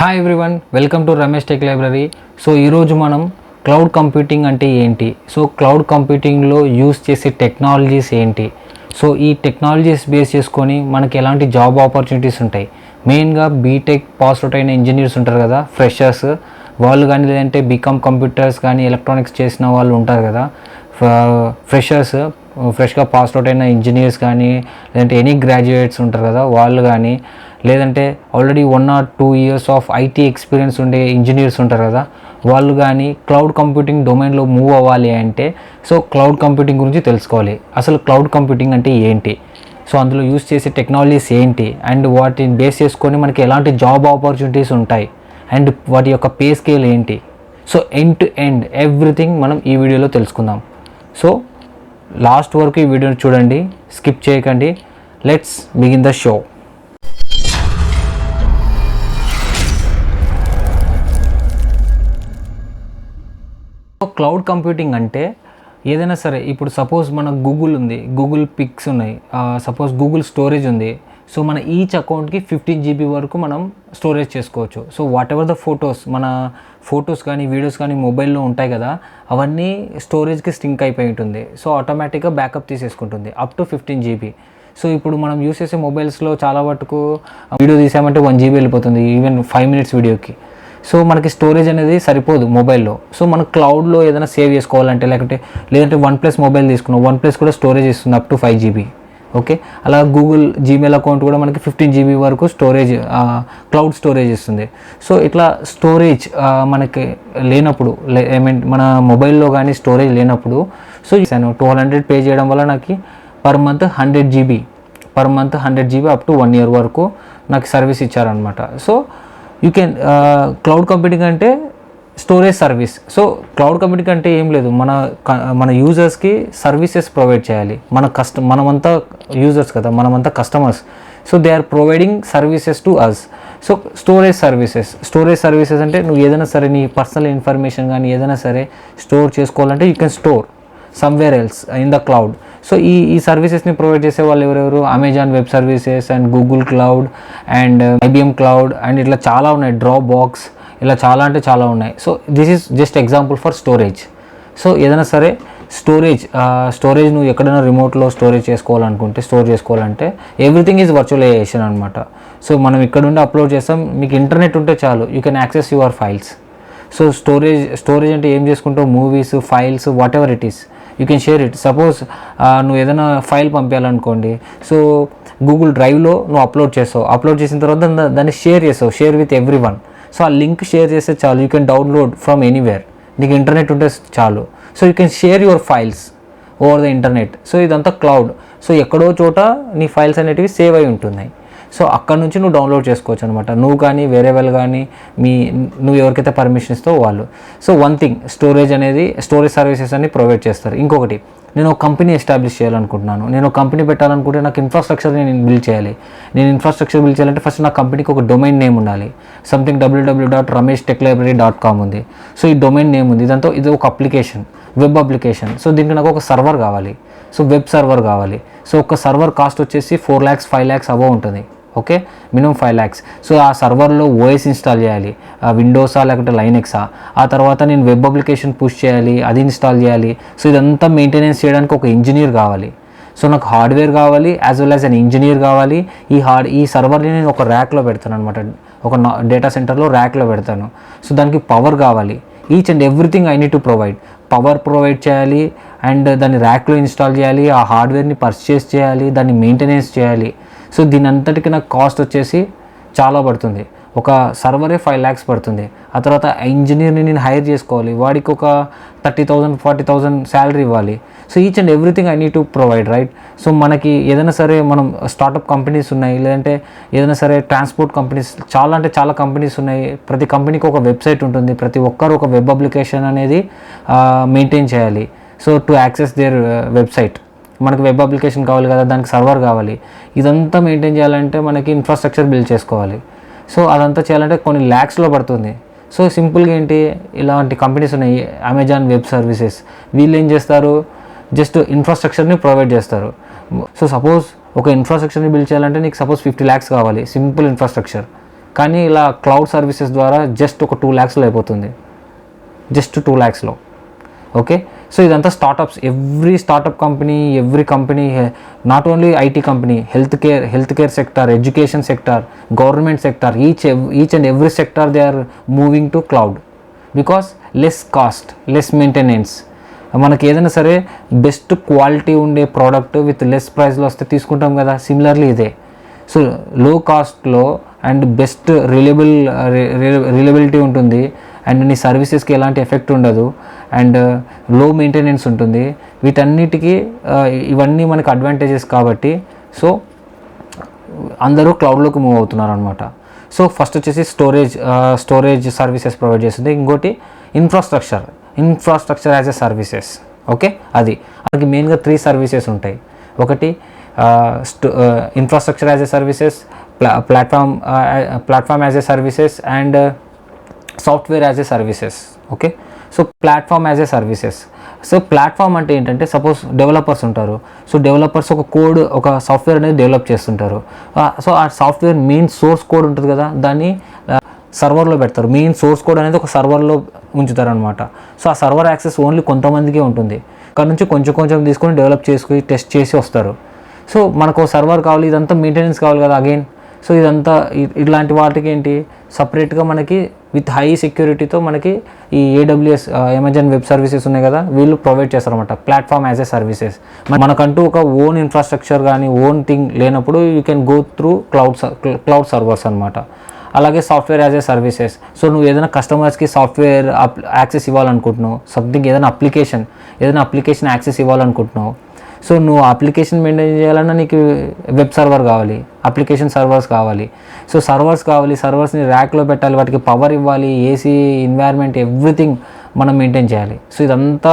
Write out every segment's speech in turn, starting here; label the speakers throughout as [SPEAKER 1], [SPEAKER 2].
[SPEAKER 1] Hi everyone, welcome to Ramesh tech library. So ఈరోజు మనం cloud computing అంటే ఏంటి, సో క్లౌడ్ కంప్యూటింగ్లో యూస్ చేసే టెక్నాలజీస్ ఏంటి, సో ఈ టెక్నాలజీస్ బేస్ చేసుకొని మనకి ఎలాంటి జాబ్ ఆపర్చునిటీస్ ఉంటాయి. మెయిన్గా బీటెక్ పాస్ అవుట్ అయిన ఇంజనీర్స్ ఉంటారు కదా, ఫ్రెషర్స్ వాళ్ళు కానీ, లేదంటే బీకామ్ కంప్యూటర్స్ కానీ ఎలక్ట్రానిక్స్ చేసిన వాళ్ళు ఉంటారు కదా, ఫ్రెష్గా పాస్ అవుట్ అయిన ఇంజనీర్స్ కానీ, లేదంటే ఎనీ గ్రాడ్యుయేట్స్ ఉంటారు కదా వాళ్ళు కానీ, లేదంటే already 1 or 2 years of IT experience ఉండే ఇంజనీర్స్ ఉంటారు కదా వాళ్ళు కానీ క్లౌడ్ కంప్యూటింగ్ డొమైన్లో మూవ్ అవ్వాలి అంటే సో క్లౌడ్ కంప్యూటింగ్ గురించి తెలుసుకోవాలి. అసలు క్లౌడ్ కంప్యూటింగ్ అంటే ఏంటి, సో అందులో యూస్ చేసే టెక్నాలజీస్ ఏంటి, అండ్ వాటిని బేస్ చేసుకొని మనకి ఎలాంటి జాబ్ ఆపర్చునిటీస్ ఉంటాయి, అండ్ వాటి యొక్క పే స్కేల్ ఏంటి, so end to end everything మనం ఈ వీడియోలో తెలుసుకుందాం. సో లాస్ట్ వరకు ఈ వీడియోని చూడండి, స్కిప్ చేయకండి. Let's begin the show. Cloud computing అంటే ఏదైనా సరే, ఇప్పుడు సపోజ్ మన గూగుల్ ఉంది, గూగుల్ పిక్స్ ఉన్నాయి, సపోజ్ గూగుల్ స్టోరేజ్ ఉంది. సో మన ఈచ్ అకౌంట్కి 15 GB వరకు మనం స్టోరేజ్ చేసుకోవచ్చు. సో వాట్ ఎవర్ ద మన ఫొటోస్ కానీ వీడియోస్ కానీ మొబైల్లో ఉంటాయి కదా, అవన్నీ స్టోరేజ్కి స్టింక్ అయిపోయి ఉంటుంది. సో ఆటోమేటిక్గా బ్యాకప్ తీసేసుకుంటుంది అప్ టు 15 GB. సో ఇప్పుడు మనం యూస్ చేసే మొబైల్స్లో చాలా వరకు వీడియో తీసామంటే 1 GB వెళ్ళిపోతుంది, ఈవెన్ 5 minutes వీడియోకి. సో మనకి స్టోరేజ్ అనేది సరిపోదు మొబైల్లో. సో మనం క్లౌడ్లో ఏదైనా సేవ్ చేసుకోవాలంటే, లేదంటే OnePlus మొబైల్ తీసుకున్నాం, OnePlus కూడా స్టోరేజ్ ఇస్తుంది అప్ టు 5 GB. ఓకే, అలా గూగుల్ జీమెయిల్ అకౌంట్ కూడా మనకి 15 GB వరకు స్టోరేజ్, క్లౌడ్ స్టోరేజ్ ఇస్తుంది. సో ఇట్లా స్టోరేజ్ మనకి లేనప్పుడు, మన మొబైల్లో కానీ స్టోరేజ్ లేనప్పుడు, సో 200 పే చేయడం వల్ల నాకు per month 100 GB up to 1 year వరకు నాకు సర్వీస్ ఇచ్చారనమాట. So you can cloud computing అంటే storage service. So cloud computing అంటే ఏం లేదు, మన యూజర్స్కి సర్వీసెస్ ప్రొవైడ్ చేయాలి. మనమంతా యూజర్స్ కదా, మనమంతా customers. So they are providing services to us. So storage services అంటే నువ్వు ఏదైనా సరే నీ పర్సనల్ ఇన్ఫర్మేషన్ కానీ ఏదైనా సరే స్టోర్ చేసుకోవాలంటే you can store somewhere else in the cloud. So ఈ సర్వీసెస్ని ప్రొవైడ్ చేసే వాళ్ళు ఎవరెవరు, Amazon web services and Google cloud and IBM cloud and ఇట్లా చాలా ఉన్నాయి, డ్రాప్ బాక్స్, ఇలా చాలా అంటే చాలా ఉన్నాయి. So this is just example for storage. So ఏదైనా సరే స్టోరేజ్ నువ్వు ఎక్కడైనా రిమోట్లో స్టోర్ చేసుకోవాలంటే ఎవ్రీథింగ్ ఈజ్ వర్చువలైజేషన్ అనమాట. సో మనం ఇక్కడ నుండి అప్లోడ్ చేస్తాం, మీకు ఇంటర్నెట్ ఉంటే చాలు, you can access your files. So storage అంటే ఏం చేసుకుంటావు, movies, files, what ever it is, you can share it. Suppose నువ్వు ఏదైనా ఫైల్ పంపించాలనుకోండి, సో గూగుల్ డ్రైవ్లో నువ్వు అప్లోడ్ చేసిన తర్వాత దాన్ని share with every one. So ఆ లింక్ షేర్ చేస్తే చాలు, you can download from anywhere, నీకు ఇంటర్నెట్ ఉంటే చాలు. So you can share your files over the internet. So ఇదంతా క్లౌడ్. సో ఎక్కడో చోట నీ ఫైల్స్ అనేటివి సేవ్ అయి ఉంటున్నాయి. సో అక్కడ నుంచి నువ్వు డౌన్లోడ్ చేసుకోవచ్చు అనమాట, నువ్వు కానీ వేరే వాళ్ళు కానీ, నువ్వు ఎవరికైతే పర్మిషన్ ఇస్తావో వాళ్ళు. So one thing, storage services అన్ని ప్రొవైడ్ చేస్తారు. ఇంకొకటి, నేను ఒక కంపెనీ ఎస్టాబ్లిష్ చేయాలనుకుంటున్నాను, నేను ఒక కంపెనీ పెట్టాలనుకుంటే నాకు ఇన్ఫ్రాస్ట్రక్చర్ నేను బిల్డ్ చేయాలి. బిల్డ్ చేయాలంటే ఫస్ట్ నా కంపెనీకి ఒక డొమైన్ నేమ్ ఉండాలి. సంథింగ్ www.rameshtechlibrary.com ఉంది. సో ఈ డొమైన్ నేమ్ ఉంది, ఇది ఒక అప్లికేషన్, వెబ్ అప్లికేషన్. సో దీనికి నాకు ఒక సర్వర్ కావాలి, సో వెబ్ సర్వర్ కావాలి. సో ఒక సర్వర్ కాస్ట్ వచ్చేసి 4 lakhs 5 lakhs అబవ్ ఉంటుంది. Okay, minimum 5 lakhs. సో ఆ సర్వర్లో OS ఇన్స్టాల్ చేయాలి, విండోసా లేకపోతే లైనెక్సా. ఆ తర్వాత నేను వెబ్ అప్లికేషన్ పుష్ చేయాలి, అది ఇన్స్టాల్ చేయాలి. సో ఇదంతా మెయింటెనెన్స్ చేయడానికి ఒక ఇంజనీర్ కావాలి. సో నాకు హార్డ్వేర్ కావాలి as well as an engineer కావాలి. ఈ సర్వర్ని నేను ఒక ర్యాక్లో పెడతాను అనమాట, ఒక డేటా సెంటర్లో ర్యాక్లో పెడతాను. సో దానికి పవర్ కావాలి. Each and everything I need to power provide చేయాలి, అండ్ దాన్ని ర్యాక్లో ఇన్స్టాల్ చేయాలి, ఆ హార్డ్వేర్ని పర్చేస్ చేయాలి, దాన్ని మెయింటెనెన్స్ చేయాలి. సో దీని అంతటికి నాకు కాస్ట్ వచ్చేసి చాలా పడుతుంది. ఒక సర్వరే 5 lakhs పడుతుంది. ఆ తర్వాత ఇంజనీర్ని నేను హైర్ చేసుకోవాలి, వాడికి ఒక 30,000 40,000 శాలరీ ఇవ్వాలి. So each and everything I need to provide, right. So మనకి ఏదైనా సరే, మనం స్టార్టప్ కంపెనీస్ ఉన్నాయి, లేదంటే ఏదైనా సరే ట్రాన్స్పోర్ట్ కంపెనీస్, చాలా కంపెనీస్ ఉన్నాయి. ప్రతి కంపెనీకి ఒక వెబ్సైట్ ఉంటుంది, ప్రతి ఒక్కరు ఒక వెబ్ అప్లికేషన్ అనేది మెయింటైన్ చేయాలి. So to access there website, మనకు వెబ్ అప్లికేషన్ కావాలి కదా, దానికి సర్వర్ కావాలి. ఇదంతా మెయింటైన్ చేయాలంటే మనకి ఇన్ఫ్రాస్ట్రక్చర్ బిల్డ్ చేసుకోవాలి. సో అదంతా చేయాలంటే కొన్ని ల్యాక్స్లో పడుతుంది. సో సింపుల్గా ఏంటి, ఇలాంటి కంపెనీస్ ఉన్నాయి, అమెజాన్ వెబ్ సర్వీసెస్, వీళ్ళు ఏం చేస్తారు, జస్ట్ ఇన్ఫ్రాస్ట్రక్చర్ని ప్రొవైడ్ చేస్తారు. సో సపోజ్ ఒక ఇన్ఫ్రాస్ట్రక్చర్ని బిల్డ్ చేయాలంటే నీకు సపోజ్ 50 lakhs కావాలి, సింపుల్ ఇన్ఫ్రాస్ట్రక్చర్. కానీ ఇలా క్లౌడ్ సర్వీసెస్ ద్వారా జస్ట్ ఒక 2 lakhsలో అయిపోతుంది, జస్ట్ 2 lakhsలో. ఓకే, సో ఇదంతా startups. Every company not only IT company, health care sector, education sector, government sector, each and every sector they are moving to cloud because less cost, less maintenance. మనకి ఏదైనా సరే best quality ఉండే product with less ప్రైస్లో వస్తే తీసుకుంటాం కదా, similarly ఇదే. So low కాస్ట్లో అండ్ బెస్ట్ రిలయబిలిటీ ఉంటుంది, అండ్ నీ సర్వీసెస్కి ఎలాంటి ఎఫెక్ట్ ఉండదు, అండ్ లో మెయింటెనెన్స్ ఉంటుంది. వీటన్నిటికీ ఇవన్నీ మనకు అడ్వాంటేజెస్ కాబట్టి సో అందరూ క్లౌడ్లోకి మూవ్ అవుతున్నారు అనమాట. సో ఫస్ట్ వచ్చేసి స్టోరేజ్ సర్వీసెస్ ప్రొవైడ్ చేస్తుంది. ఇంకోటి infrastructure as a services. Okay, అది మనకి మెయిన్గా 3 సర్వీసెస్ ఉంటాయి. ఒకటి infrastructure as a services, platform as a services, and software as a services. Okay, so platform as a services. So platform అంటే ఏంటంటే సపోజ్ డెవలపర్స్ ఉంటారు. సో డెవలపర్స్ ఒక software అనేది డెవలప్ చేస్తుంటారు. సో ఆ సాఫ్ట్వేర్ మెయిన్ సోర్స్ కోడ్ ఉంటుంది కదా, దాన్ని సర్వర్లో పెడతారు. మెయిన్ సోర్స్ కోడ్ అనేది ఒక సర్వర్లో ఉంచుతారు అనమాట. సో ఆ సర్వర్ యాక్సెస్ ఓన్లీ కొంతమందికే ఉంటుంది. అక్కడ నుంచి కొంచెం తీసుకొని డెవలప్ చేసుకుని టెస్ట్ చేసి వస్తారు. సో మనకు సర్వర్ కావాలి, ఇదంతా మెయింటెనెన్స్ కావాలి కదా అగైన్. సో ఇదంతా ఇట్లాంటి వాటికి ఏంటి సపరేట్గా మనకి విత్ హై సెక్యూరిటీతో మనకి ఈ AWS అమెజాన్ వెబ్ సర్వీసెస్ ఉన్నాయి కదా, వీళ్ళు ప్రొవైడ్ చేస్తారన్నమాట ప్లాట్ఫామ్ యాజ్ ఎ సర్వీసెస్. మనకంటూ ఒక ఓన్ ఇన్ఫ్రాస్ట్రక్చర్ కానీ ఓన్ థింగ్ లేనప్పుడు you can go through cloud servers అనమాట. అలాగే software as a services. So నువ్వు ఏదైనా కస్టమర్స్కి సాఫ్ట్వేర్ యాక్సెస్ ఇవ్వాలనుకుంటున్నావు, సంథింగ్ ఏదైనా అప్లికేషన్ యాక్సెస్ ఇవ్వాలనుకుంటున్నావు. సో నువ్వు అప్లికేషన్ మెయింటైన్ చేయాలన్నా నీకు వెబ్ సర్వర్ కావాలి, అప్లికేషన్ సర్వర్స్ కావాలి. సో సర్వర్స్ని ర్యాక్లో పెట్టాలి, వాటికి పవర్ ఇవ్వాలి, ఏసీ, ఎన్వైర్న్మెంట్, ఎవ్రీథింగ్ మనం మెయింటైన్ చేయాలి. సో ఇదంతా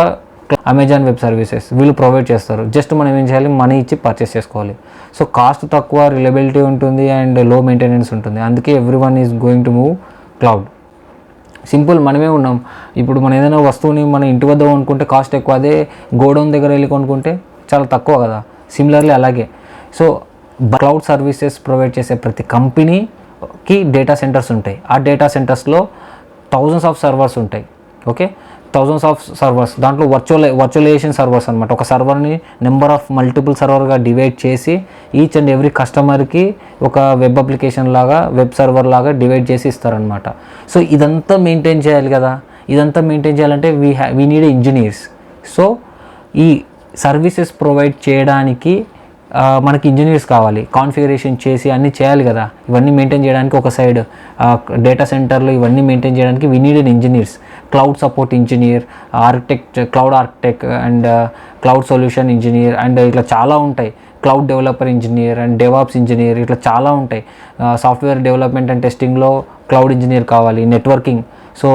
[SPEAKER 1] అమెజాన్ వెబ్ సర్వీసెస్ వీళ్ళు ప్రొవైడ్ చేస్తారు. జస్ట్ మనం ఏం చేయాలి, మనీ ఇచ్చి పర్చేస్ చేసుకోవాలి. సో కాస్ట్ తక్కువ, రిలయబిలిటీ ఉంటుంది, అండ్ లో మెయింటెనెన్స్ ఉంటుంది. అందుకే everyone is going to move cloud. Simple, మనమే ఉన్నాం. ఇప్పుడు మనం ఏదైనా వస్తువుని మన ఇంటి వద్ద కొనుక్కుంటే కాస్ట్ ఎక్కువ, అదే గోడౌన్ దగ్గర వెళ్ళి కొనుక్కుంటే చాలా తక్కువ కదా. సిమిలర్లీ అలాగే సో క్లౌడ్ సర్వీసెస్ ప్రొవైడ్ చేసే ప్రతి కంపెనీకి డేటా సెంటర్స్ ఉంటాయి. ఆ డేటా సెంటర్స్లో థౌజండ్స్ ఆఫ్ సర్వర్స్ ఉంటాయి. ఓకే, థౌజండ్స్ ఆఫ్ సర్వర్స్, దాంట్లో వర్చువలైజేషన్ సర్వర్స్ అనమాట. ఒక సర్వర్ని నెంబర్ ఆఫ్ మల్టిపుల్ సర్వర్గా డివైడ్ చేసి ఈచ్ అండ్ ఎవ్రీ కస్టమర్కి ఒక వెబ్ అప్లికేషన్ లాగా, వెబ్ సర్వర్ లాగా డివైడ్ చేసి ఇస్తారనమాట. సో ఇదంతా మెయింటైన్ చేయాలి కదా. ఇదంతా మెయింటైన్ చేయాలంటే వీ నీడ్ ఇంజనీర్స్. సో ఈ సర్వీసెస్ ప్రొవైడ్ చేయడానికి మనకి ఇంజనీర్స్ కావాలి. కాన్ఫిగరేషన్ చేసి అన్నీ చేయాలి కదా. ఇవన్నీ మెయింటైన్ చేయడానికి ఒక సైడ్ డేటా సెంటర్లో ఇవన్నీ మెయింటైన్ చేయడానికి we need engineers. Cloud support engineer, cloud architect, and cloud solution engineer, and ఇట్లా చాలా ఉంటాయి. Cloud developer engineer and DevOps engineer, ఇట్లా చాలా ఉంటాయి. సాఫ్ట్వేర్ డెవలప్మెంట్ అండ్ టెస్టింగ్లో క్లౌడ్ ఇంజనీర్ కావాలి. Networking, so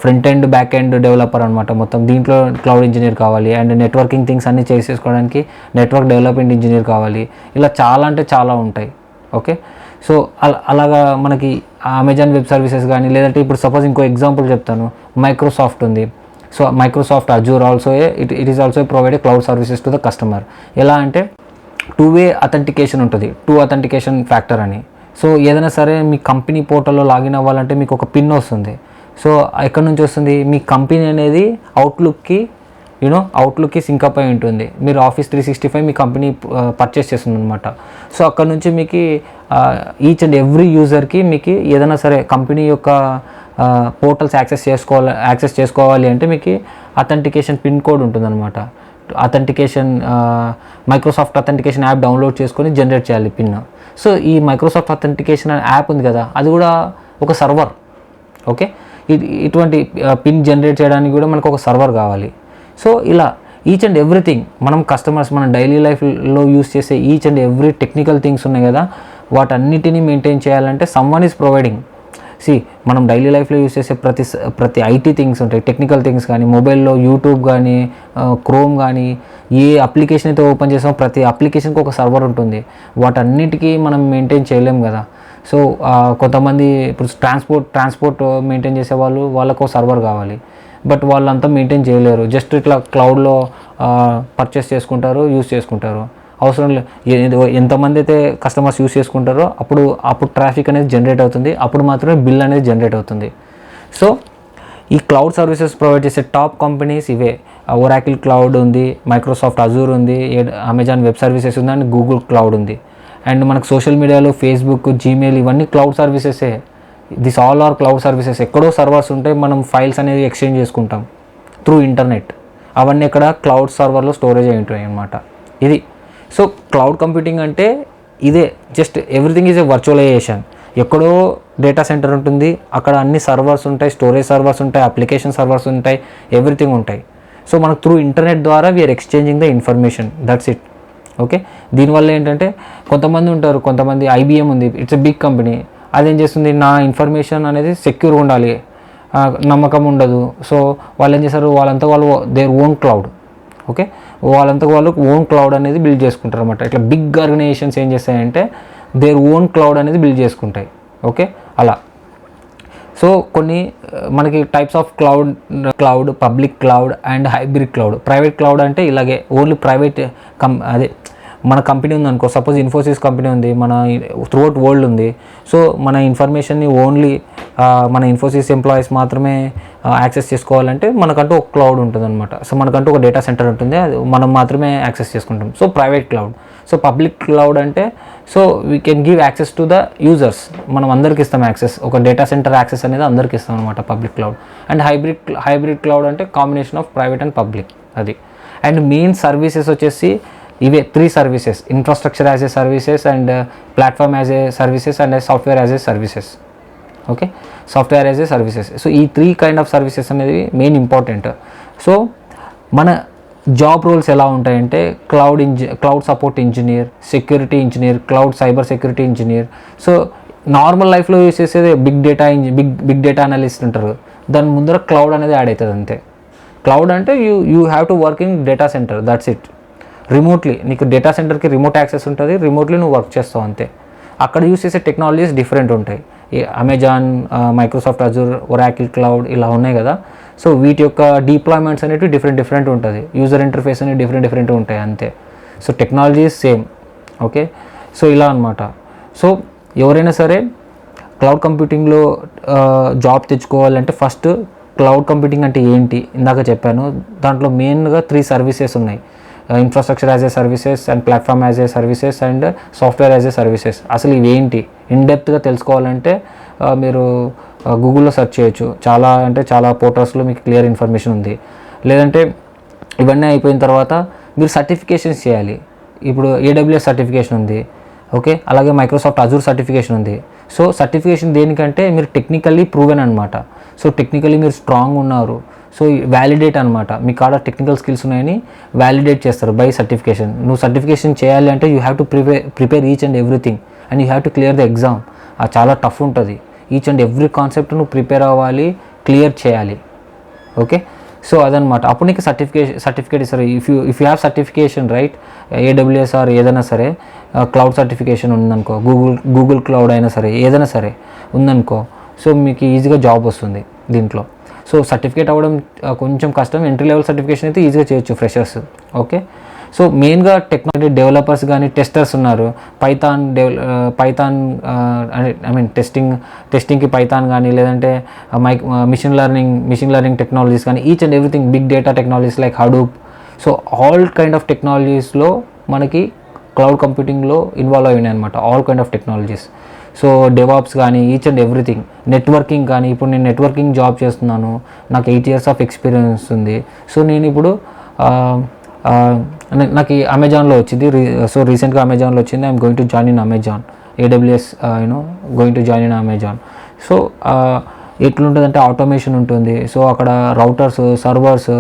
[SPEAKER 1] front end back end developer అనమాట మొత్తం, దీంట్లో క్లౌడ్ ఇంజనీర్ కావాలి. అండ్ నెట్వర్కింగ్ థింగ్స్ అన్నీ చేసేసుకోవడానికి నెట్వర్క్ డెవలప్మెంట్ ఇంజనీర్ కావాలి. ఇలా చాలా అంటే చాలా ఉంటాయి. ఓకే, సో అలాగా మనకి అమెజాన్ వెబ్ సర్వీసెస్ కానీ, లేదంటే ఇప్పుడు సపోజ్ ఇంకో ఎగ్జాంపుల్ చెప్తాను, మైక్రోసాఫ్ట్ ఉంది. So Microsoft Azure also it is also provide cloud services to the customer. ఎలా అంటే 2-way అథెంటికేషన్ ఉంటుంది, 2 అథెంటికేషన్ ఫ్యాక్టర్ అని. సో ఏదైనా సరే మీ కంపెనీ పోర్టల్లో లాగిన్ అవ్వాలంటే మీకు ఒక పిన్ వస్తుంది. సో ఎక్కడి నుంచి వస్తుంది, మీ కంపెనీ అనేది అవుట్లుక్కి సింకప్ అయి ఉంటుంది. మీరు ఆఫీస్ 365 మీ కంపెనీ పర్చేస్ చేస్తుంది అనమాట. సో అక్కడ నుంచి మీకు ఈచ్ అండ్ ఎవ్రీ యూజర్కి మీకు ఏదైనా సరే కంపెనీ యొక్క పోర్టల్స్ యాక్సెస్ చేసుకోవాలి అంటే మీకు అథెంటికేషన్ పిన్ కోడ్ ఉంటుందన్నమాట. మైక్రోసాఫ్ట్ అథెంటికేషన్ యాప్ డౌన్లోడ్ చేసుకొని జనరేట్ చేయాలి పిన్. సో ఈ మైక్రోసాఫ్ట్ అథెంటికేషన్ యాప్ ఉంది కదా, అది కూడా ఒక సర్వర్. ఓకే, ఇటువంటి పిన్ జనరేట్ చేయడానికి కూడా మనకు ఒక సర్వర్ కావాలి. సో ఇలా ఈచ్ అండ్ ఎవ్రీథింగ్ మనం కస్టమర్స్ మన డైలీ లైఫ్లో యూస్ చేసే each and every technical things ఉన్నాయి కదా, వాటన్నిటిని మెయింటైన్ చేయాలంటే సమ్వన్ ఈజ్ ప్రొవైడింగ్. మనం డైలీ లైఫ్లో యూస్ చేసే ప్రతి ఐటీ థింగ్స్ ఉంటాయి, టెక్నికల్ థింగ్స్ కానీ, మొబైల్లో యూట్యూబ్ కానీ, క్రోమ్ కానీ, ఏ అప్లికేషన్ అయితే ఓపెన్ చేసామో ప్రతి అప్లికేషన్కి ఒక సర్వర్ ఉంటుంది. వాటన్నిటికీ మనం మెయింటైన్ చేయలేం కదా. సో కొంతమంది ఇప్పుడు ట్రాన్స్పోర్ట్ మెయింటైన్ చేసే వాళ్ళకు సర్వర్ కావాలి, బట్ వాళ్ళంతా మెయింటైన్ చేయలేరు. జస్ట్ ఇట్లా క్లౌడ్లో పర్చేస్ చేసుకుంటారు, యూస్ చేసుకుంటారు. అవసరం లేదు. ఎంతమంది అయితే కస్టమర్స్ యూస్ చేసుకుంటారో అప్పుడు ట్రాఫిక్ అనేది జనరేట్ అవుతుంది, అప్పుడు మాత్రమే బిల్ అనేది జనరేట్ అవుతుంది. సో ఈ క్లౌడ్ సర్వీసెస్ ప్రొవైడ్ చేసే టాప్ కంపెనీస్ ఇవే. ఒరాకిల్ క్లౌడ్ ఉంది, మైక్రోసాఫ్ట్ అజూర్ ఉంది, అమెజాన్ వెబ్ సర్వీసెస్ ఉంది, అండ్ గూగుల్ క్లౌడ్ ఉంది. అండ్ మనకు సోషల్ మీడియాలో ఫేస్బుక్, జీమెయిల్ ఇవన్నీ క్లౌడ్ సర్వీసెసే. This all are cloud services. ఎక్కడో సర్వర్స్ ఉంటాయి, మనం ఫైల్స్ అనేది ఎక్స్చేంజ్ చేసుకుంటాం త్రూ ఇంటర్నెట్. అవన్నీ ఇక్కడ క్లౌడ్ సర్వర్లో స్టోరేజ్ అయి ఉంటాయి అన్నమాట. ఇది సో క్లౌడ్ కంప్యూటింగ్ అంటే ఇదే. Just everything is a virtualization. ఎక్కడో డేటా సెంటర్ ఉంటుంది, అక్కడ అన్ని సర్వర్స్ ఉంటాయి, స్టోరేజ్ సర్వర్స్ ఉంటాయి, అప్లికేషన్ సర్వర్స్ ఉంటాయి, ఎవ్రీథింగ్ ఉంటాయి. సో మనకు త్రూ ఇంటర్నెట్ ద్వారా we're exchanging the information, that's it. Okay, దీనివల్ల ఏంటంటే కొంతమంది ఐబిఎం ఉంది, ఇట్స్ ఎ బిగ్ కంపెనీ. అదేం చేస్తుంది, నా ఇన్ఫర్మేషన్ అనేది సెక్యూర్గా ఉండాలి, నమ్మకం ఉండదు. సో వాళ్ళు ఏం చేస్తారు, వాళ్ళు దేర్ ఓన్ క్లౌడ్. ఓకే, వాళ్ళు ఓన్ క్లౌడ్ అనేది బిల్డ్ చేసుకుంటారు అనమాట. ఇట్లా బిగ్ ఆర్గనైజేషన్స్ ఏం చేస్తాయంటే దేర్ ఓన్ క్లౌడ్ అనేది బిల్డ్ చేసుకుంటాయి. ఓకే, అలా. సో కొన్ని మనకి types of cloud, public cloud and hybrid cloud. Private cloud అంటే ఇలాగే ఓన్లీ ప్రైవేట్ అదే మన కంపెనీ ఉంది అనుకో, సపోజ్ ఇన్ఫోసిస్ కంపెనీ ఉంది, మన త్రూఅవుట్ వరల్డ్ ఉంది. సో మన ఇన్ఫర్మేషన్ని ఓన్లీ మన ఇన్ఫోసిస్ ఎంప్లాయీస్ మాత్రమే యాక్సెస్ చేసుకోవాలంటే మనకంటూ ఒక క్లౌడ్ ఉంటుంది అనమాట. సో మనకంటూ ఒక డేటా సెంటర్ ఉంటుంది, అది మనం మాత్రమే యాక్సెస్ చేసుకుంటాం. So private cloud. So public cloud అంటే so we can give access to the users. మనం అందరికి ఇస్తాం యాక్సెస్, ఒక డేటా సెంటర్ యాక్సెస్ అనేది అందరికి ఇస్తాం అనమాట, public cloud. And hybrid cloud అంటే combination of private and public, అది. అండ్ మెయిన్ సర్వీసెస్ వచ్చేసి ఇవే 3 services: infrastructure as a services, and platform as a services, and software as a services. Okay, software as a services. So ఈ 3 kind of services అనేది main important. So మన job roles ఎలా ఉంటాయంటే cloud support engineer, security engineer, cloud cyber security engineer. So normal లైఫ్లో use చేసేది big data analyst ఉంటారు, దాని ముందర క్లౌడ్ అనేది యాడ్ అవుతుంది అంతే. క్లౌడ్ అంటే you have to work in data centre, that's it. Remotely నీకు డేటా సెంటర్కి రిమోట్ యాక్సెస్ ఉంటుంది, రిమోట్లీ నువ్వు వర్క్ చేస్తావు అంతే. అక్కడ యూస్ చేసే టెక్నాలజీస్ డిఫరెంట్ ఉంటాయి. Amazon, Microsoft Azure, Oracle cloud ఇలా ఉన్నాయి కదా. సో వీటి యొక్క డిప్లాయ్మెంట్స్ అనేవి డిఫరెంట్ ఉంటుంది, యూజర్ ఇంటర్ఫేస్ అనేవి డిఫరెంట్ ఉంటాయి అంతే. So technologies same. Okay, so ఇలా అనమాట. సో ఎవరైనా సరే క్లౌడ్ కంప్యూటింగ్లో జాబ్ తెచ్చుకోవాలంటే ఫస్ట్ క్లౌడ్ కంప్యూటింగ్ అంటే ఏంటి ఇందాక చెప్పాను. దాంట్లో మెయిన్గా 3 సర్వీసెస్ ఉన్నాయి: infrastructure as a services, and platform as a services, and software as a services. అసలు ఇవేంటి ఇన్డెప్త్గా తెలుసుకోవాలంటే మీరు గూగుల్లో సెర్చ్ చేయొచ్చు. చాలా పోర్టల్స్లో మీకు క్లియర్ ఇన్ఫర్మేషన్ ఉంది. లేదంటే ఇవన్నీ అయిపోయిన తర్వాత మీరు సర్టిఫికేషన్స్ చేయాలి. ఇప్పుడు AWS సర్టిఫికేషన్ ఉంది, ఓకే, అలాగే మైక్రోసాఫ్ట్ అజూర్ సర్టిఫికేషన్ ఉంది. సో సర్టిఫికేషన్ దేనికంటే మీరు టెక్నికల్లీ ప్రూవెన్ అనమాట. సో టెక్నికల్లీ మీరు స్ట్రాంగ్ ఉన్నారు, సో వ్యాలిడేట్ అనమాట, మీ కాడ టెక్నికల్ స్కిల్స్ ఉన్నాయని వ్యాలిడేట్ చేస్తారు బై సర్టిఫికేషన్. నువ్వు సర్టిఫికేషన్ చేయాలి అంటే you have to prepare each and everything, and you have to clear the exam. అది చాలా టఫ్ ఉంటుంది. ఈచ్ అండ్ ఎవ్రీ కాన్సెప్ట్ నువ్వు ప్రిపేర్ అవ్వాలి, క్లియర్ చేయాలి. ఓకే, సో అదనమాట. అప్పుడు నీకు సర్టిఫికేట్ ఇస్తారు. If you have certification, right, AWS or ఏదైనా సరే క్లౌడ్ సర్టిఫికేషన్ ఉందనుకో, గూగుల్ క్లౌడ్ అయినా సరే ఏదైనా సరే ఉందనుకో, సో మీకు ఈజీగా జాబ్ వస్తుంది దీంట్లో. సో సర్టిఫికేట్ అవ్వడం కొంచెం కష్టం. ఎంట్రీ లెవెల్ సర్టిఫికేషన్ అయితే ఈజీగా చేయొచ్చు ఫ్రెషర్స్. ఓకే, సో మెయిన్గా టెక్నాలజీ డెవలపర్స్ కానీ టెస్టర్స్ ఉన్నారు. పైథాన్ టెస్టింగ్కి పైథాన్ కానీ, లేదంటే మిషన్ లెర్నింగ్ టెక్నాలజీస్ కానీ, each and everything, big data technologies like Hadoop. So all kind of టెక్నాలజీస్లో మనకి క్లౌడ్ కంప్యూటింగ్లో ఇన్వాల్వ్ అయి ఉన్నాయి అనమాట, all kind of technologies. So DevOps కానీ, ఈచ్ అండ్ ఎవ్రీథింగ్, నెట్వర్కింగ్ కానీ. ఇప్పుడు నేను నెట్వర్కింగ్ జాబ్ చేస్తున్నాను, నాకు 8 years ఆఫ్ ఎక్స్పీరియన్స్ ఉంది. సో నేను ఇప్పుడు నాకు అమెజాన్లో వచ్చింది. సో రీసెంట్గా అమెజాన్లో వచ్చింది. I'm going to join in Amazon, AWS going to join in Amazon. So ఎట్లుంటుందంటే ఆటోమేషన్ ఉంటుంది. సో అక్కడ routers, servers,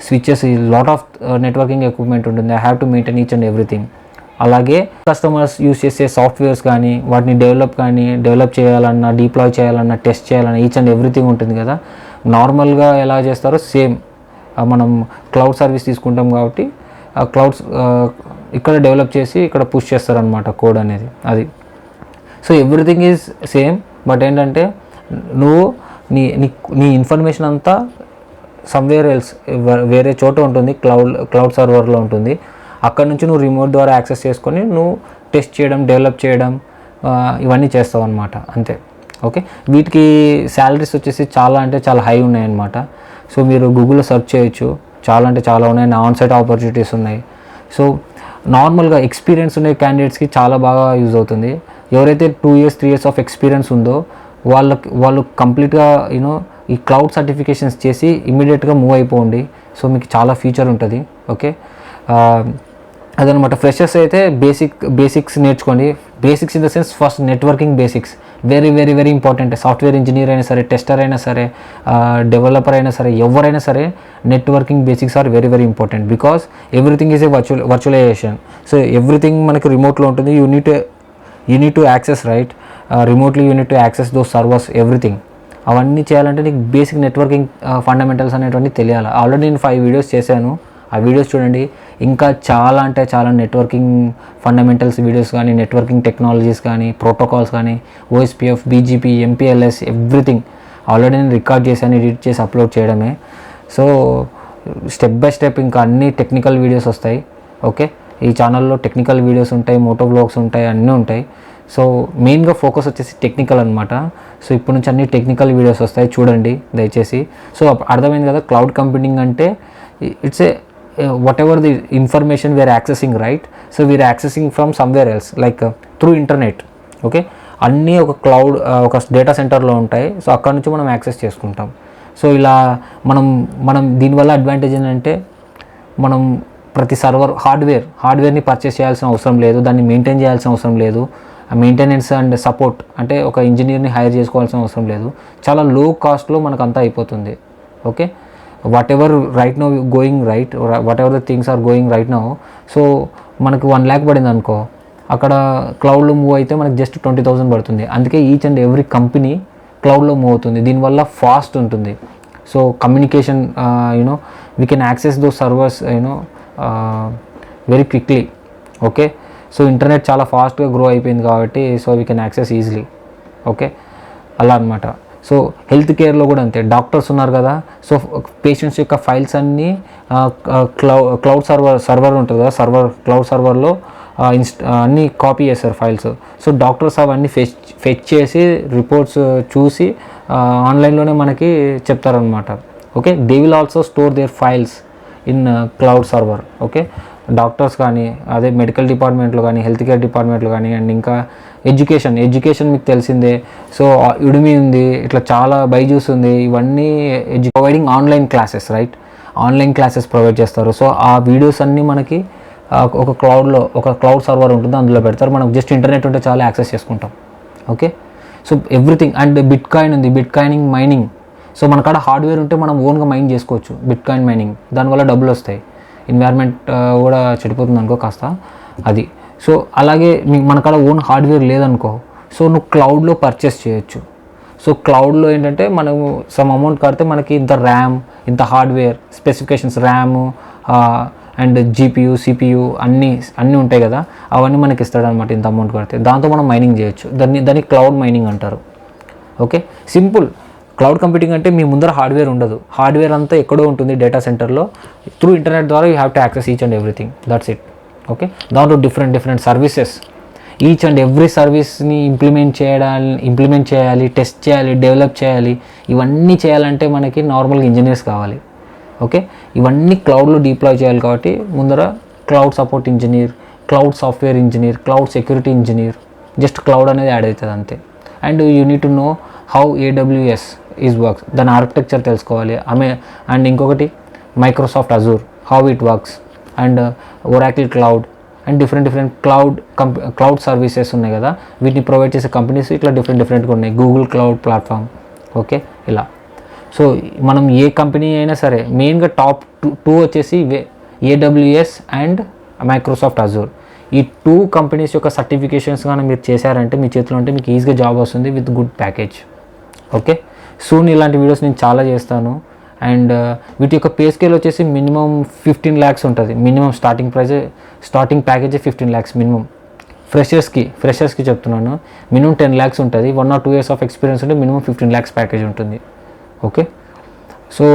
[SPEAKER 1] switches, lot of networking equipment ఉంటుంది. I have to maintain each and everything. అలాగే కస్టమర్స్ యూస్ చేసే softwares కానీ, వాటిని develop చేయాలన్నా, deploy చేయాలన్నా, టెస్ట్ చేయాలన్నా, ఈచ్ అండ్ ఎవ్రీథింగ్ ఉంటుంది కదా. నార్మల్గా ఎలా చేస్తారో సేమ్ మనం క్లౌడ్ సర్వీస్ తీసుకుంటాం కాబట్టి క్లౌడ్స్ ఇక్కడ డెవలప్ చేసి ఇక్కడ పుష్ చేస్తారనమాట కోడ్ అనేది, అది. So everything is same, but ఏంటంటే నువ్వు నీ ఇన్ఫర్మేషన్ అంతా సమ్వేర్ ఎల్స్, వేరే చోట ఉంటుంది, క్లౌడ్ సర్వర్లో ఉంటుంది. అక్కడ నుంచి నువ్వు రిమోట్ ద్వారా యాక్సెస్ చేసుకొని నువ్వు టెస్ట్ చేయడం, డెవలప్ చేయడం ఇవన్నీ చేస్తావు అనమాట, అంతే. ఓకే, వీటికి శాలరీస్ వచ్చేసి చాలా అంటే చాలా హై ఉన్నాయన్నమాట. సో మీరు గూగుల్లో సెర్చ్ చేయొచ్చు, చాలా అంటే చాలా ఉన్నాయి. ఆన్ సైట్ ఆపర్చునిటీస్ ఉన్నాయి. సో నార్మల్గా ఎక్స్పీరియన్స్ ఉండే క్యాండిడేట్స్కి చాలా బాగా యూజ్ అవుతుంది. ఎవరైతే 2 years 3 years ఆఫ్ ఎక్స్పీరియన్స్ ఉందో వాళ్ళు కంప్లీట్గా ఈ క్లౌడ్ సర్టిఫికేషన్స్ చేసి ఇమ్మీడియట్గా మూవ్ అయిపోండి. సో మీకు చాలా ఫ్యూచర్ ఉంటుంది. ఓకే, అదనమాట. ఫ్రెషర్స్ అయితే బేసిక్స్ నేర్చుకోండి. Basics in the sense first networking basics very very very important. Software engineer అయినా సరే, టెస్టర్ అయినా సరే, డెవలపర్ అయినా సరే, ఎవరైనా సరే networking basics are very very important. Because everything is a virtualization. So everything మనకి రిమోట్లో ఉంటుంది. You need to access, right? Remotely you need to access those servers, everything. అవన్నీ చేయాలంటే నీకు బేసిక్ నెట్వర్కింగ్ ఫండమెంటల్స్ అనేటువంటి తెలియాలి. ఆల్రెడీ నేను 5 వీడియోస్ చేశాను, ఆ వీడియోస్ చూడండి. ఇంకా చాలా అంటే చాలా నెట్వర్కింగ్ ఫండమెంటల్స్ వీడియోస్ కానీ, నెట్వర్కింగ్ టెక్నాలజీస్ కానీ, ప్రోటోకాల్స్ కానీ, OSPF, BGP, MPLS, everything already నేను రికార్డ్ చేశాను, ఎడిట్ చేసి అప్లోడ్ చేయడమే. సో స్టెప్ బై స్టెప్ ఇంకా అన్ని టెక్నికల్ వీడియోస్ వస్తాయి. ఓకే, ఈ ఛానల్లో టెక్నికల్ వీడియోస్ ఉంటాయి, మోటో బ్లాగ్స్ ఉంటాయి, అన్నీ ఉంటాయి. సో మెయిన్గా ఫోకస్ వచ్చేసి టెక్నికల్ అనమాట. సో ఇప్పటి నుంచి అన్ని టెక్నికల్ వీడియోస్ వస్తాయి, చూడండి దయచేసి. సో అర్థమైంది కదా, క్లౌడ్ కంప్యూటింగ్ అంటే it's a whatever the information we are accessing, right? So we are accessing from somewhere else, like through internet. Okay, అన్నీ ఒక క్లౌడ్, ఒక డేటా సెంటర్లో ఉంటాయి. సో అక్కడ నుంచి మనం యాక్సెస్ చేసుకుంటాం. సో ఇలా మనం దీనివల్ల అడ్వాంటేజ్ ఏంటంటే మనం ప్రతి హార్డ్వేర్ని పర్చేస్ చేయాల్సిన అవసరం లేదు, దాన్ని మెయింటైన్ చేయాల్సిన అవసరం లేదు. మెయింటెనెన్స్ అండ్ సపోర్ట్ అంటే ఒక ఇంజనీర్ని హైర్ చేసుకోవాల్సిన అవసరం లేదు. చాలా లో కాస్ట్లో మనకు అంతా అయిపోతుంది. Okay, whatever right now going right, or whatever the things are going right now, so మనకు 1 lakh పడింది అనుకో, అక్కడ క్లౌడ్లో మూవ్ అయితే మనకు జస్ట్ 20,000 పడుతుంది. అందుకే ఈచ్ అండ్ ఎవ్రీ కంపెనీ క్లౌడ్లో మూవ్ అవుతుంది. దీనివల్ల ఫాస్ట్ ఉంటుంది. So communication we can access those servers very quickly. Okay, so internet చాలా ఫాస్ట్గా గ్రో అయిపోయింది కాబట్టి so we can access easily. Okay, అలా అనమాట. సో హెల్త్ కేర్లో కూడా అంతే. డాక్టర్స్ ఉన్నారు కదా, సో పేషెంట్స్ యొక్క ఫైల్స్ అన్నీ క్లౌడ్ సర్వర్ ఉంటుంది కదా, క్లౌడ్ సర్వర్లో అన్నీ కాపీ చేస్తారు ఫైల్స్. సో డాక్టర్స్ అవన్నీ ఫెచ్ చేసి రిపోర్ట్స్ చూసి ఆన్లైన్లోనే మనకి చెప్తారనమాట. Okay, they will also store their files in cloud server. Okay, doctors కానీ, అదే మెడికల్ డిపార్ట్మెంట్లో కానీ, హెల్త్ కేర్ డిపార్ట్మెంట్లో కానీ, అండ్ ఇంకా ఎడ్యుకేషన్ మీకు తెలిసిందే. సో యుడిమి ఉంది, ఇట్లా చాలా బైజూస్ ఉంది. ఇవన్నీ providing online classes, right? Online classes provide చేస్తారు. సో ఆ వీడియోస్ అన్నీ మనకి ఒక క్లౌడ్ సర్వర్ ఉంటుంది, అందులో పెడతారు. మనకు జస్ట్ ఇంటర్నెట్ ఉంటే చాలా యాక్సెస్ చేసుకుంటాం. Okay, so everything. And bitcoin ఉంది, బిట్కాయినింగ్ మైనింగ్. సో మన కాడ హార్డ్వేర్ ఉంటే మనం ఓన్గా మైన్ చేసుకోవచ్చు, బిట్కాయిన్ మైనింగ్. దానివల్ల డబ్బులు వస్తాయి. ఎన్వైర్న్మెంట్ కూడా చెడిపోతుంది అనుకో కాస్త, అది. సో అలాగే మన కాడ ఓన్ హార్డ్వేర్ లేదనుకో, సో నువ్వు క్లౌడ్లో పర్చేస్ చేయొచ్చు. సో క్లౌడ్లో ఏంటంటే మనము సమ్ అమౌంట్ కడితే మనకి ఇంత ర్యామ్, ఇంత hardware specifications, RAM and GPU, CPU అన్నీ ఉంటాయి కదా, అవన్నీ మనకి ఇస్తాడు అనమాట. ఇంత అమౌంట్ కడితే దాంతో మనం మైనింగ్ చేయొచ్చు. దాన్ని క్లౌడ్ మైనింగ్ అంటారు. Okay, simple. క్లౌడ్ కంప్యూటింగ్ అంటే మీ ముందర హార్డ్వేర్ ఉండదు, హార్డ్వేర్ అంతా ఎక్కడో ఉంటుంది డేటా సెంటర్లో. త్రూ ఇంటర్నెట్ ద్వారా you have to access each and everything, that's it. Okay, దాంట్లో different services, each and every సర్వీస్ని ఇంప్లిమెంట్ చేయాలి, టెస్ట్ చేయాలి, డెవలప్ చేయాలి. ఇవన్నీ చేయాలంటే మనకి నార్మల్గా ఇంజనీర్స్ కావాలి. ఓకే, ఇవన్నీ క్లౌడ్లో డిప్లాయ్ చేయాలి కాబట్టి ముందర cloud support engineer, cloud software engineer, cloud security engineer, just cloud అనేది యాడ్ అవుతుంది అంతే. And you need to know how AWS is works, దాని ఆర్కిటెక్చర్ తెలుసుకోవాలి. అండ్ ఇంకొకటి Microsoft Azure, how it works, and Oracle cloud, and different cloud services ఉన్నాయి కదా, వీటిని provide చేసే కంపెనీస్ ఇట్లా డిఫరెంట్గా ఉన్నాయి. Google cloud platform. ఓకే, ఇలా. సో మనం ఏ కంపెనీ అయినా సరే మెయిన్గా టాప్ 2 వచ్చేసి AWS అండ్ మైక్రోసాఫ్ట్ అజూర్. ఈ 2 కంపెనీస్ యొక్క సర్టిఫికేషన్స్ కానీ మీరు చేశారంటే మీ చేతిలో ఉంటే మీకు ఈజీగా జాబ్ వస్తుంది with good package. Okay, soon ఇలాంటి వీడియోస్ నేను చాలా చేస్తాను. అండ్ వీటి యొక్క పే స్కేల్ వచ్చేసి మినిమం 15 lakhs ఉంటుంది. Minimum starting package 15 lakhs minimum. ఫ్రెషర్స్కి చెప్తున్నాను, మినిమం 10 lakhs ఉంటుంది. 1 or 2 years ఆఫ్ ఎక్స్పీరియన్స్ ఉంటే మినిమం 15 lakhs ప్యాకేజ్ ఉంటుంది. ఓకే, సో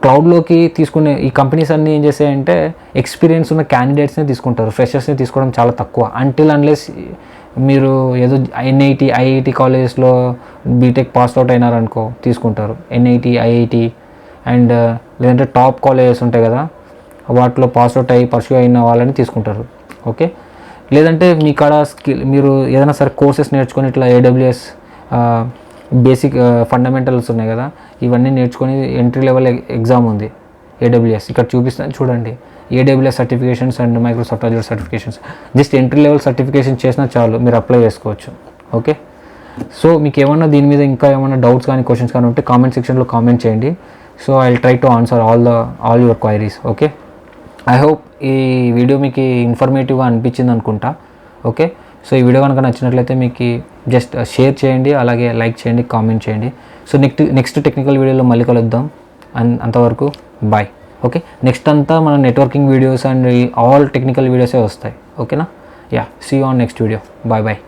[SPEAKER 1] క్లౌడ్లోకి తీసుకునే ఈ కంపెనీస్ అన్నీ ఏం చేస్తాయంటే ఎక్స్పీరియన్స్ ఉన్న క్యాండిడేట్స్ని తీసుకుంటారు, ఫ్రెషర్స్ని తీసుకోవడం చాలా తక్కువ. అన్లెస్ మీరు ఏదో ఐఐటి కాలేజెస్లో బీటెక్ పాస్ అవుట్ అయినారనుకో తీసుకుంటారు. ఐఐటి అండ్ లేదంటే టాప్ కాలేజెస్ ఉంటాయి కదా, వాటిలో పాస్ అవుట్ అయ్యి పర్సూ అయిన వాళ్ళని తీసుకుంటారు. ఓకే, లేదంటే మీ కాడ మీరు ఏదైనా సరే కోర్సెస్ నేర్చుకొని ఇట్లా AWS బేసిక్ ఫండమెంటల్స్ ఉన్నాయి కదా, ఇవన్నీ నేర్చుకొని ఎంట్రీ లెవెల్ ఎగ్జామ్ ఉంది AWS, ఇక్కడ చూపిస్తాను చూడండి. AWS certifications and Microsoft Azure certifications. Just entry level certification చేసినా చాలు, మీరు అప్లై చేసుకోవచ్చు. ఓకే, సో మీకు ఏమన్నా దీని మీద ఇంకా ఏమైనా డౌట్స్ కానీ క్వశ్చన్స్ కానీ ఉంటే కామెంట్ సెక్షన్లో కామెంట్ చేయండి. So I will try to answer all your queries. Okay, I hope ఈ వీడియో మీకు ఇన్ఫర్మేటివ్గా అనిపించింది అనుకుంటా. ఓకే, సో ఈ వీడియో కనుక నచ్చినట్లయితే మీకు జస్ట్ షేర్ చేయండి, అలాగే లైక్ చేయండి, కామెంట్ చేయండి. సో నెక్స్ట్ టెక్నికల్ వీడియోలో మళ్ళీ కలుద్దాం. అంతవరకు బాయ్. ఓకే, నెక్స్ట్ అంతా మన networking videos and all technical వీడియోసే వస్తాయి. ఓకేనా? Yeah, see you on next video. Bye bye.